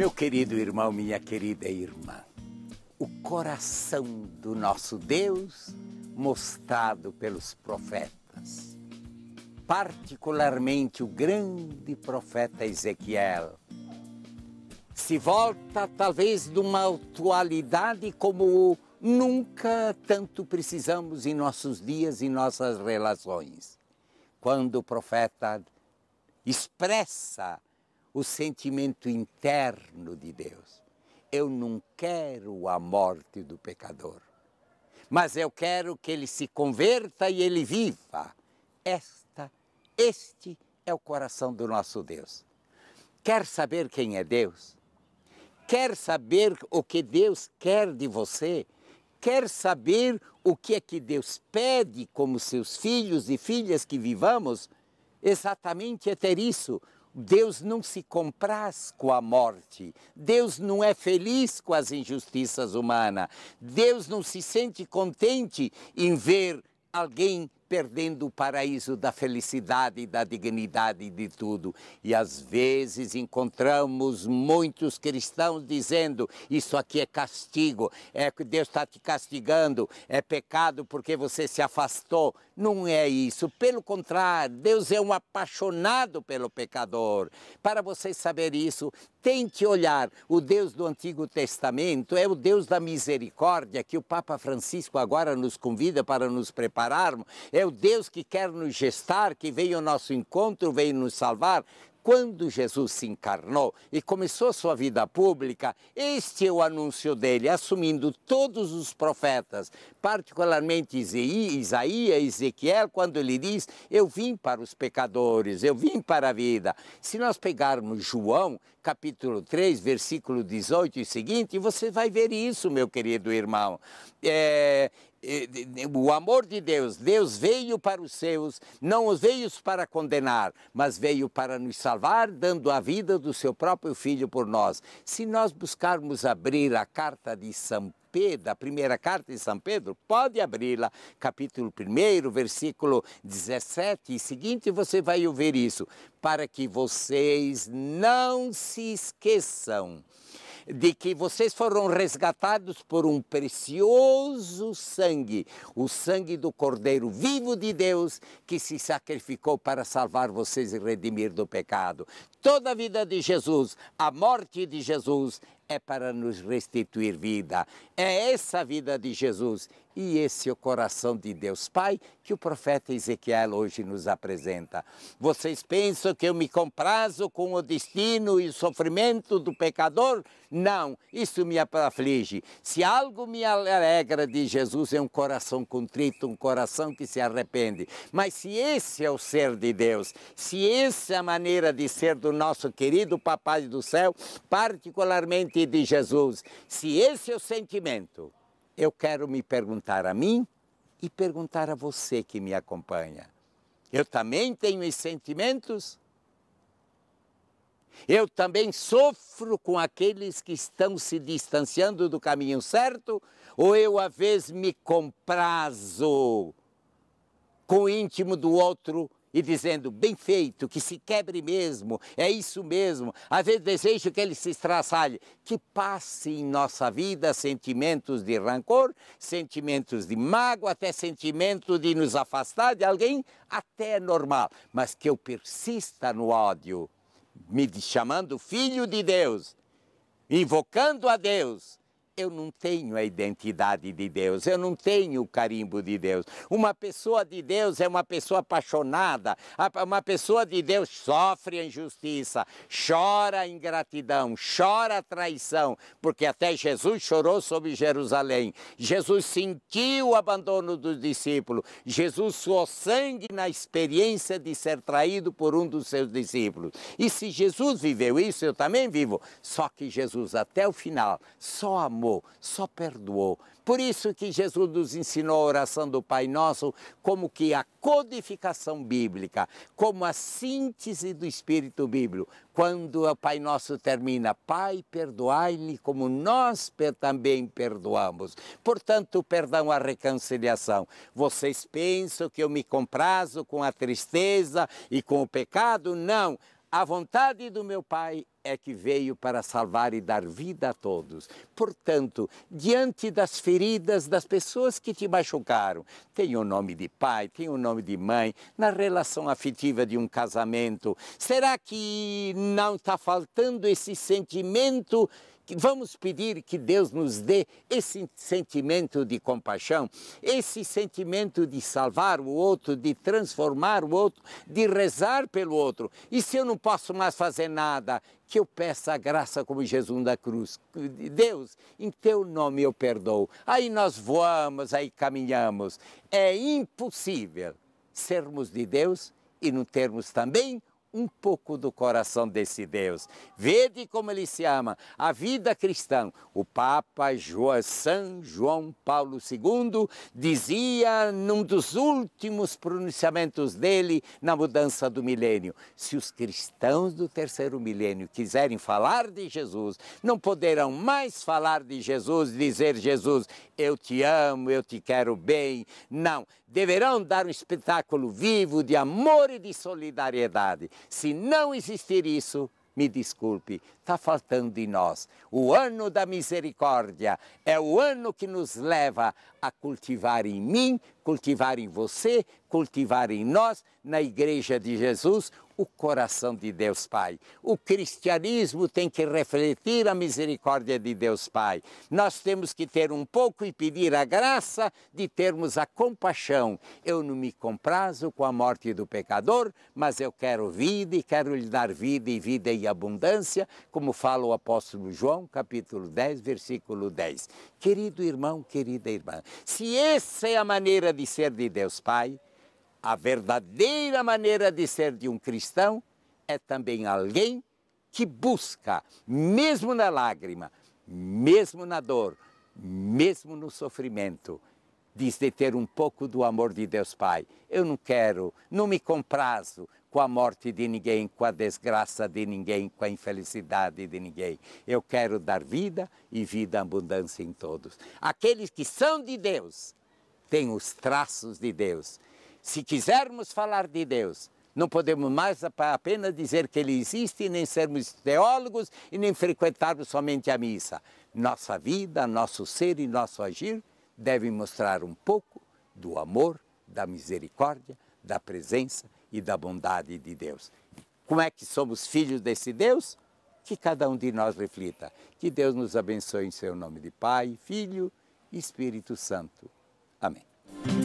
Meu querido irmão, minha querida irmã, o coração do nosso Deus mostrado pelos profetas, particularmente o grande profeta Ezequiel, se volta talvez de uma atualidade como nunca tanto precisamos em nossos dias e nossas relações. Quando o profeta expressa o sentimento interno de Deus. Eu não quero a morte do pecador, mas eu quero que ele se converta e ele viva. Este é o coração do nosso Deus. Quer saber quem é Deus? Quer saber o que Deus quer de você? Quer saber o que é que Deus pede como seus filhos e filhas que vivamos? Exatamente é ter isso. Deus não se compraz com a morte. Deus não é feliz com as injustiças humanas. Deus não se sente contente em ver alguém perdendo o paraíso da felicidade, da dignidade de tudo. E às vezes encontramos muitos cristãos dizendo, isso aqui é castigo, é que Deus está te castigando, é pecado porque você se afastou. Não é isso, pelo contrário, Deus é um apaixonado pelo pecador. Para você saber isso, tente olhar, o Deus do Antigo Testamento é o Deus da misericórdia, que o Papa Francisco agora nos convida para nos prepararmos, é o Deus que quer nos gestar, que veio ao nosso encontro, veio nos salvar. Quando Jesus se encarnou e começou sua vida pública, este é o anúncio dele, assumindo todos os profetas, particularmente Isaías, Ezequiel, quando ele diz, eu vim para os pecadores, eu vim para a vida. Se nós pegarmos João, capítulo 3, versículo 18 e seguinte, você vai ver isso, meu querido irmão. O amor de Deus, Deus veio para os seus, não os veio para condenar, mas veio para nos salvar, dando a vida do seu próprio Filho por nós. Se nós buscarmos abrir a carta de São Pedro, a primeira carta de São Pedro, pode abri-la, capítulo 1, versículo 17 e seguinte, você vai ouvir isso, para que vocês não se esqueçam de que vocês foram resgatados por um precioso sangue, o sangue do Cordeiro vivo de Deus, que se sacrificou para salvar vocês e redimir do pecado. Toda a vida de Jesus, a morte de Jesus, é para nos restituir vida. É essa vida de Jesus e esse é o coração de Deus Pai que o profeta Ezequiel hoje nos apresenta. Vocês pensam que eu me comprazo com o destino e o sofrimento do pecador? Não, isso me aflige. Se algo me alegra de Jesus é um coração contrito, um coração que se arrepende. Mas se esse é o ser de Deus, se essa é a maneira de ser do nosso querido Papai do Céu, particularmente de Jesus, se esse é o sentimento, eu quero me perguntar a mim e perguntar a você que me acompanha. Eu também tenho esses sentimentos? Eu também sofro com aqueles que estão se distanciando do caminho certo? Ou eu, às vezes, me comprazo com o íntimo do outro e dizendo, bem feito, que se quebre mesmo, é isso mesmo. Às vezes desejo que ele se estraçalhe, que passe em nossa vida sentimentos de rancor, sentimentos de mágoa, até sentimentos de nos afastar de alguém, até é normal. Mas que eu persista no ódio, me chamando filho de Deus, invocando a Deus, eu não tenho a identidade de Deus, eu não tenho o carimbo de Deus. Uma pessoa de Deus é uma pessoa apaixonada, uma pessoa de Deus sofre a injustiça, chora a ingratidão, chora a traição, porque até Jesus chorou sobre Jerusalém. Jesus sentiu o abandono dos discípulos, Jesus suou sangue na experiência de ser traído por um dos seus discípulos. E se Jesus viveu isso, eu também vivo. Só que Jesus até o final só amou, só perdoou. Por isso que Jesus nos ensinou a oração do Pai Nosso como que a codificação bíblica, como a síntese do Espírito Bíblico. Quando o Pai Nosso termina, Pai, perdoai-lhe como nós também perdoamos. Portanto, o perdão, a reconciliação. Vocês pensam que eu me comprazo com a tristeza e com o pecado? Não. A vontade do meu Pai é que veio para salvar e dar vida a todos. Portanto, diante das feridas das pessoas que te machucaram, tem o nome de pai, tem o nome de mãe, na relação afetiva de um casamento, será que não está faltando esse sentimento? Vamos pedir que Deus nos dê esse sentimento de compaixão, esse sentimento de salvar o outro, de transformar o outro, de rezar pelo outro. E se eu não posso mais fazer nada, que eu peça a graça como Jesus da cruz. Deus, em teu nome eu perdoo. Aí nós voamos, aí caminhamos. É impossível sermos de Deus e não termos também um pouco do coração desse Deus. Vede como ele se ama. A vida cristã. O Papa São João Paulo II dizia num dos últimos pronunciamentos dele na mudança do milênio: se os cristãos do terceiro milênio quiserem falar de Jesus, não poderão mais falar de Jesus, dizer Jesus, eu te amo, eu te quero bem. Não, deverão dar um espetáculo vivo de amor e de solidariedade. Se não existir isso, me desculpe, está faltando em nós. O ano da misericórdia é o ano que nos leva a cultivar em mim, cultivar em você, cultivar em nós, na Igreja de Jesus, o coração de Deus Pai. O cristianismo tem que refletir a misericórdia de Deus Pai. Nós temos que ter um pouco e pedir a graça de termos a compaixão. Eu não me comprazo com a morte do pecador, mas eu quero vida e quero lhe dar vida e vida em abundância, como fala o apóstolo João, capítulo 10, versículo 10. Querido irmão, querida irmã, se essa é a maneira de ser de Deus Pai, a verdadeira maneira de ser de um cristão é também alguém que busca, mesmo na lágrima, mesmo na dor, mesmo no sofrimento, diz de ter um pouco do amor de Deus Pai. Eu não quero, não me comprazo com a morte de ninguém, com a desgraça de ninguém, com a infelicidade de ninguém. Eu quero dar vida e vida abundância em todos. Aqueles que são de Deus têm os traços de Deus. Se quisermos falar de Deus, não podemos mais apenas dizer que Ele existe, nem sermos teólogos e nem frequentarmos somente a missa. Nossa vida, nosso ser e nosso agir devem mostrar um pouco do amor, da misericórdia, da presença e da bondade de Deus. Como é que somos filhos desse Deus? Que cada um de nós reflita. Que Deus nos abençoe em seu nome de Pai, Filho e Espírito Santo. Amém.